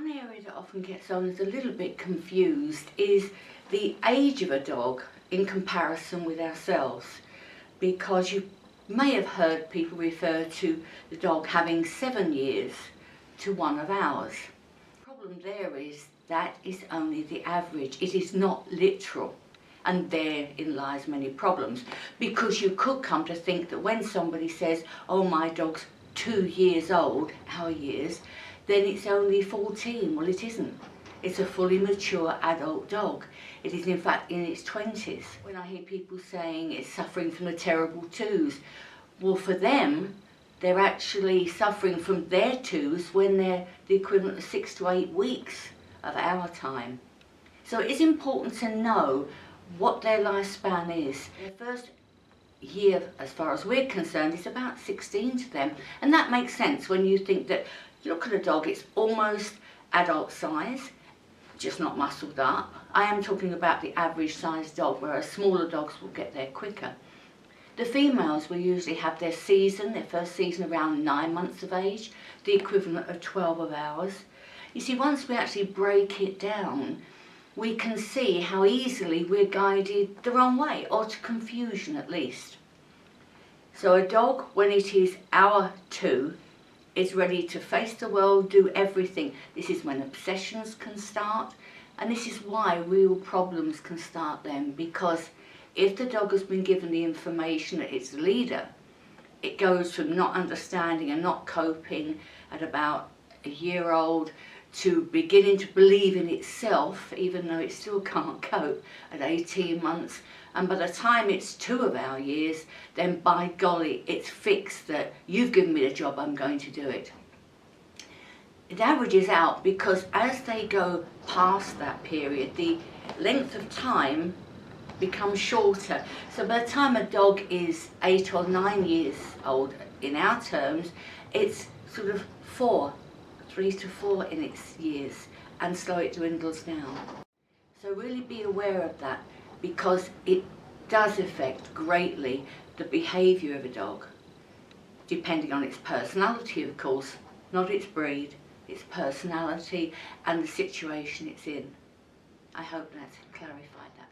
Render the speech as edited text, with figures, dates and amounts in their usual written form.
One area that often gets owners a little bit confused is the age of a dog in comparison with ourselves, because you may have heard people refer to the dog having 7 years to one of ours. The problem there is that is only the average. It is not literal, and therein lies many problems, because you could come to think that when somebody says, oh, my dog's 2 years old, our years, then it's only 14. Well, it isn't. It's a fully mature adult dog. It is in fact in its 20s. When I hear people saying it's suffering from the terrible twos, well, for them, they're actually suffering from their twos when they're the equivalent of 6 to 8 weeks of our time. So it is important to know what their lifespan is. Their first year, as far as we're concerned, is about 16 to them, and that makes sense when you think that, look at a dog, it's almost adult size, just not muscled up. I am talking about the average sized dog, whereas smaller dogs will get there quicker. The females will usually have their first season around 9 months of age, the equivalent of 12 of ours. You see, once we actually break it down, we can see how easily we're guided the wrong way, or to confusion at least. So a dog, when it is hour 2, is ready to face the world, do everything. This is when obsessions can start, and this is why real problems can start then, because if the dog has been given the information that it's the leader, it goes from not understanding and not coping at about a year old to beginning to believe in itself, even though it still can't cope, at 18 months. And by the time it's 2 of our years, then by golly, it's fixed that you've given me the job, I'm going to do it. It averages out because as they go past that period, the length of time becomes shorter. So by the time a dog is 8 or 9 years old, in our terms, it's sort of 3 to 4 in its years, and so it dwindles down. So really be aware of that, because it does affect greatly the behaviour of a dog, depending on its personality, of course, not its breed, its personality and the situation it's in. I hope that's clarified that.